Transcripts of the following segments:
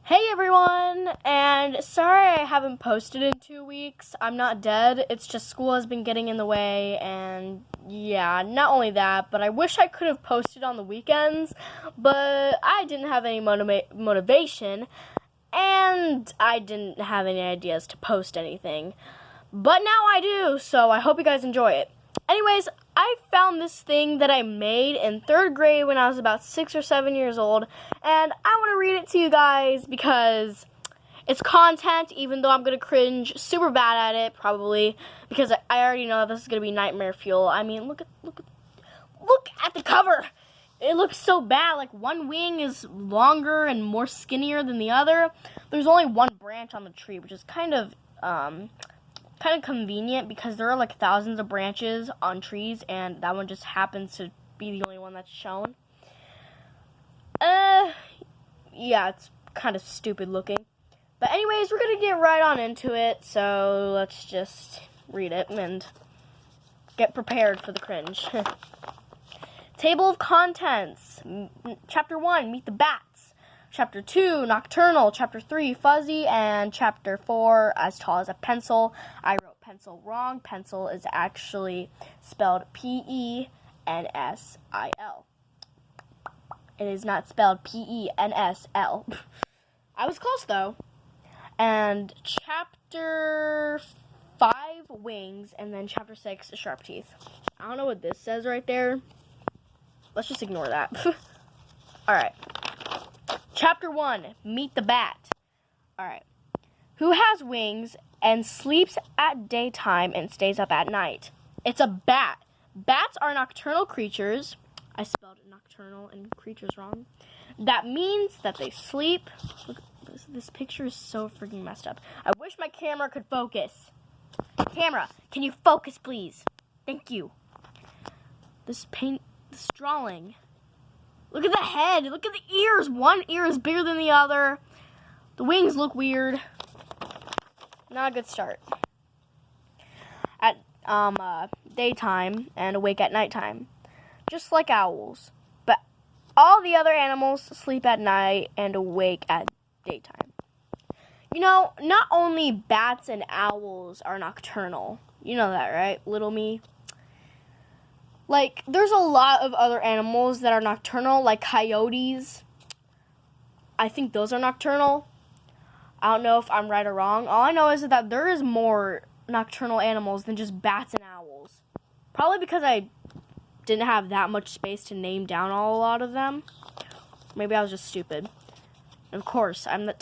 Hey everyone, and sorry I haven't posted in 2 weeks. I'm not dead, it's just school has been getting in the way, and yeah, not only that, but I wish I could have posted on the weekends, but I didn't have any motivation, and I didn't have any ideas to post anything. But now I do, so I hope you guys enjoy it. Anyways, I found this thing that I made in 3rd grade when I was about 6 or 7 years old, and I want to read it to you guys because it's content, even though I'm going to cringe super bad at it, probably, because I already know that this is going to be nightmare fuel. I mean, look at the cover. It looks so bad. Like, one wing is longer and more skinnier than the other. There's only one branch on the tree, which is kind of convenient because there are like thousands of branches on trees and that one just happens to be the only one that's shown. Yeah, it's kind of stupid looking. But anyways, we're gonna get right on into it, so let's just read it and get prepared for the cringe. Table of contents. Chapter 1, Meet the Bats. Chapter 2, Nocturnal. Chapter 3, Fuzzy. And Chapter 4, As Tall as a Pencil. I wrote pencil wrong. Pencil is actually spelled P-E-N-S-I-L. It is not spelled P-E-N-S-L. I was close, though. And Chapter 5, Wings. And then Chapter 6, Sharp Teeth. I don't know what this says right there. Let's just ignore that. Alright. Chapter 1, Meet the Bat. Alright. Who has wings and sleeps at daytime and stays up at night? It's a bat. Bats are nocturnal creatures. I spelled nocturnal and creatures wrong. That means that they sleep. Look, this picture is so freaking messed up. I wish my camera could focus. Camera, can you focus, please? Thank you. This drawing. Look at the head. Look at the ears. One ear is bigger than the other. The wings look weird. Not a good start. At daytime and awake at nighttime. Just like owls. But all the other animals sleep at night and awake at daytime. You know, not only bats and owls are nocturnal. You know that, right, little me? Like, there's a lot of other animals that are nocturnal, like coyotes. I think those are nocturnal. I don't know if I'm right or wrong. All I know is that there is more nocturnal animals than just bats and owls. Probably because I didn't have that much space to name down a lot of them. Maybe I was just stupid. And of course, I'm that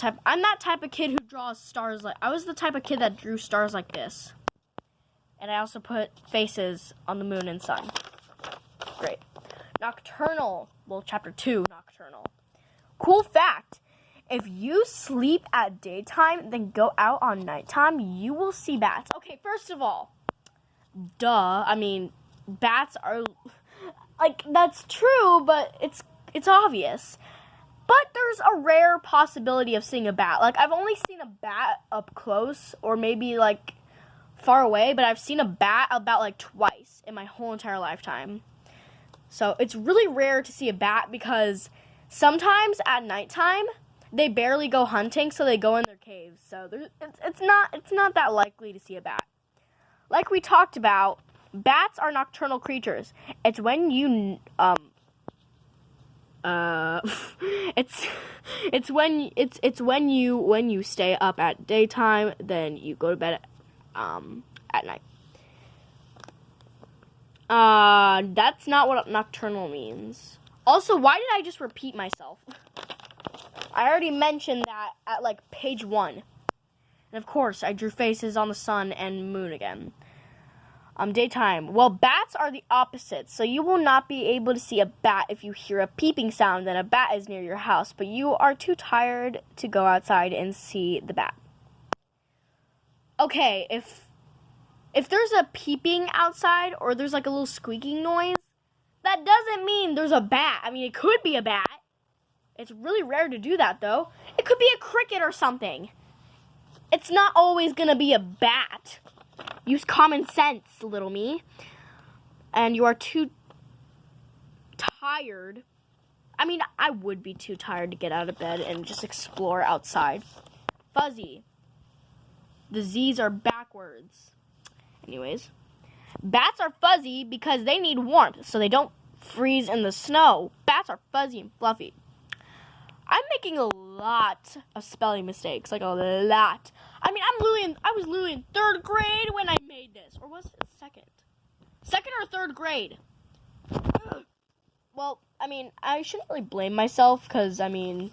type of kid who draws stars like... I was the type of kid that drew stars like this. And I also put faces on the moon and sun. Great. Nocturnal. Well, Chapter 2, Nocturnal. Cool fact. If you sleep at daytime, then go out on nighttime, you will see bats. Okay, first of all, duh. I mean, bats are... Like, that's true, but it's obvious. But there's a rare possibility of seeing a bat. Like, I've only seen a bat up close, or maybe, like, far away, but I've seen a bat about, like, twice in my whole entire lifetime. So it's really rare to see a bat because sometimes at nighttime they barely go hunting, so they go in their caves. So it's not that likely to see a bat. Like we talked about, bats are nocturnal creatures. It's when you it's when you stay up at daytime, then you go to bed at night. That's not what nocturnal means. Also, why did I just repeat myself? I already mentioned that at, like, page 1. And, of course, I drew faces on the sun and moon again. Daytime. Well, bats are the opposite, so you will not be able to see a bat if you hear a peeping sound and a bat is near your house, but you are too tired to go outside and see the bat. Okay, if there's a peeping outside or there's like a little squeaking noise, that doesn't mean there's a bat. I mean, it could be a bat. It's really rare to do that, though. It could be a cricket or something. It's not always gonna be a bat. Use common sense, little me. And you are too tired I mean, I would be too tired to get out of bed and just explore outside. Fuzzy. The Z's are backwards. Anyways. Bats are fuzzy because they need warmth, so they don't freeze in the snow. Bats are fuzzy and fluffy. I'm making a lot of spelling mistakes, like a lot. I mean, I was literally in 3rd grade when I made this. Or was it 2nd? 2nd or 3rd grade? Ugh. Well, I mean, I shouldn't really blame myself, because, I mean,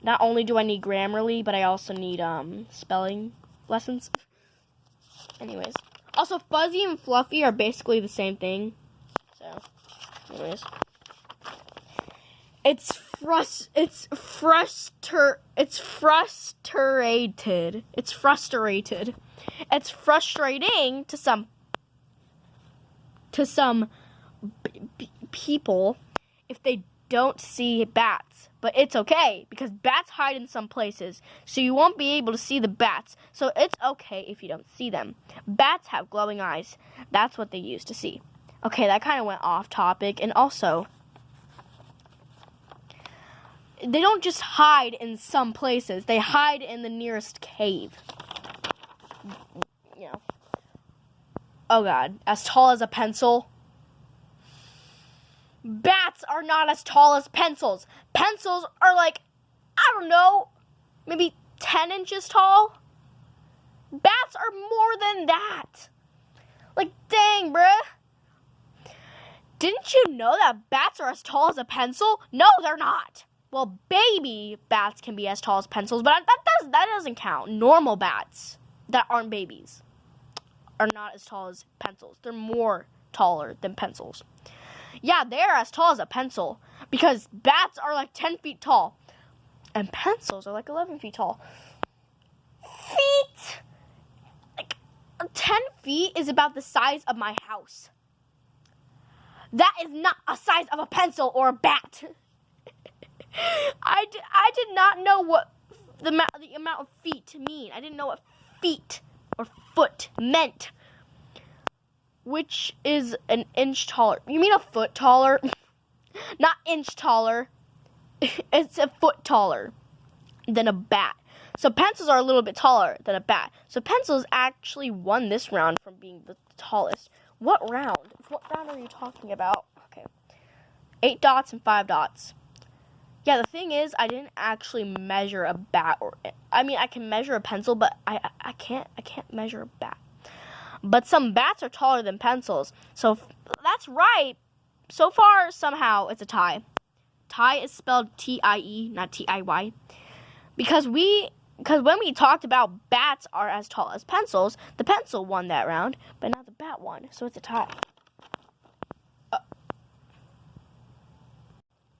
not only do I need Grammarly, but I also need, spelling lessons. Anyways. Also, fuzzy and fluffy are basically the same thing. So, anyways. It's frustrated. It's frustrating to some people if they don't see bats. But it's okay, because bats hide in some places, so you won't be able to see the bats. So it's okay if you don't see them. Bats have glowing eyes. That's what they use to see. Okay, that kind of went off topic. And also, they don't just hide in some places. They hide in the nearest cave. You know. Oh, God. As tall as a pencil. Bats are not as tall as pencils. Pencils are like, I don't know, maybe 10 inches tall. Bats are more than that. Like, dang, bruh. Didn't you know that bats are as tall as a pencil? No, they're not. Well, baby bats can be as tall as pencils, but that doesn't count. Normal bats that aren't babies are not as tall as pencils. They're more taller than pencils. Yeah, they're as tall as a pencil, because bats are like 10 feet tall, and pencils are like 11 feet tall. Feet! Like, 10 feet is about the size of my house. That is not a size of a pencil or a bat. I did not know what the amount of feet mean. I didn't know what feet or foot meant. Which is an inch taller. You mean a foot taller? Not inch taller. It's a foot taller than a bat. So pencils are a little bit taller than a bat. So pencils actually won this round from being the tallest. What round? What round are you talking about? Okay. 8 dots and 5 dots. Yeah, the thing is, I didn't actually measure a bat. I mean, I can measure a pencil, but I can't measure a bat. But some bats are taller than pencils. So that's right. So far, somehow, it's a tie. Tie is spelled T-I-E, not T-I-Y. Because when we talked about bats are as tall as pencils, the pencil won that round, but not the bat won. So it's a tie.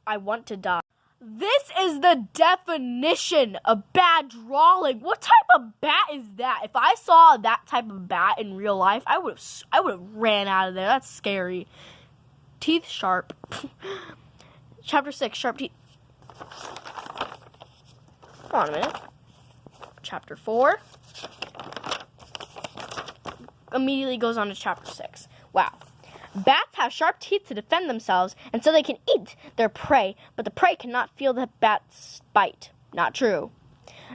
I want to die. This is the definition of bad drawing. What type of bat is that? If I saw that type of bat in real life, I would have ran out of there. That's scary. Teeth sharp. Chapter 6, sharp teeth. Hold on a minute. Chapter 4. Immediately goes on to chapter 6. Wow. Bats have sharp teeth to defend themselves, and so they can eat their prey, but the prey cannot feel the bat's bite. Not true.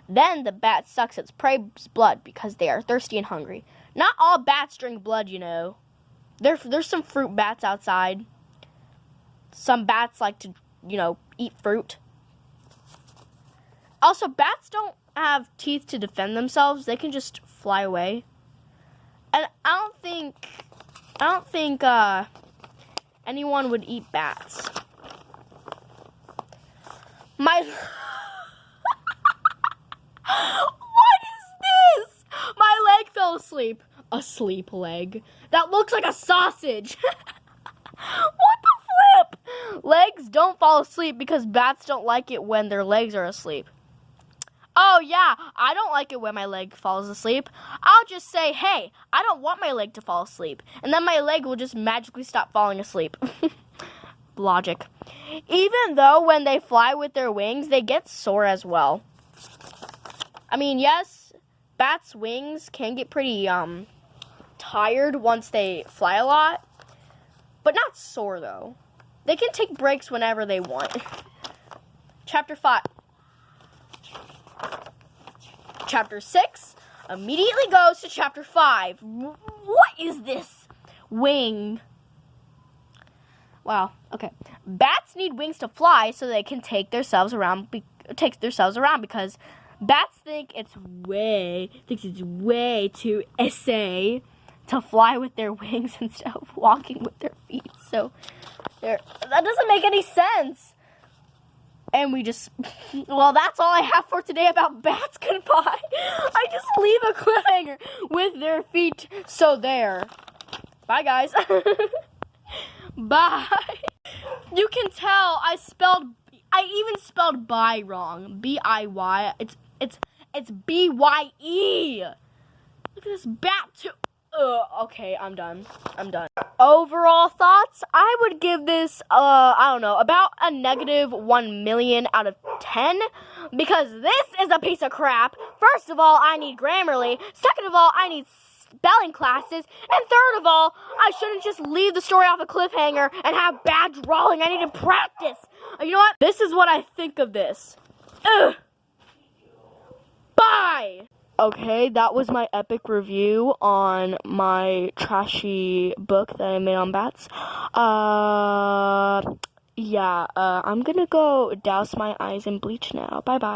Then the bat sucks its prey's blood because they are thirsty and hungry. Not all bats drink blood, you know. There's some fruit bats outside. Some bats like to, eat fruit. Also, bats don't have teeth to defend themselves. They can just fly away. And I don't think anyone would eat bats. What is this? My leg fell asleep. A sleep leg. That looks like a sausage. What the flip? Legs don't fall asleep because bats don't like it when their legs are asleep. Oh, yeah, I don't like it when my leg falls asleep. I'll just say, hey, I don't want my leg to fall asleep. And then my leg will just magically stop falling asleep. Logic. Even though when they fly with their wings, they get sore as well. I mean, yes, bats' wings can get pretty tired once they fly a lot. But not sore, though. They can take breaks whenever they want. Chapter 5. Chapter 6 immediately goes to Chapter 5. What is this? Wing. Wow, okay. Bats need wings to fly so they can take themselves around because bats think it's way too essay to fly with their wings instead of walking with their feet. So that doesn't make any sense. And well, that's all I have for today about bats. Goodbye. I just leave a cliffhanger with their feet. So there. Bye, guys. Bye. You can tell I even spelled bye wrong. B-I-Y. It's B-Y-E. Look at this bat too. Okay, I'm done. Overall thoughts, I would give this, I don't know, about a negative 1 million out of 10, because this is a piece of crap. First of all, I need Grammarly. Second of all, I need spelling classes. And third of all, I shouldn't just leave the story off a cliffhanger and have bad drawing. I need to practice. You know what? This is what I think of this. Ugh. Bye! Okay, that was my epic review on my trashy book that I made on bats. I'm gonna go douse my eyes in bleach now. Bye-bye.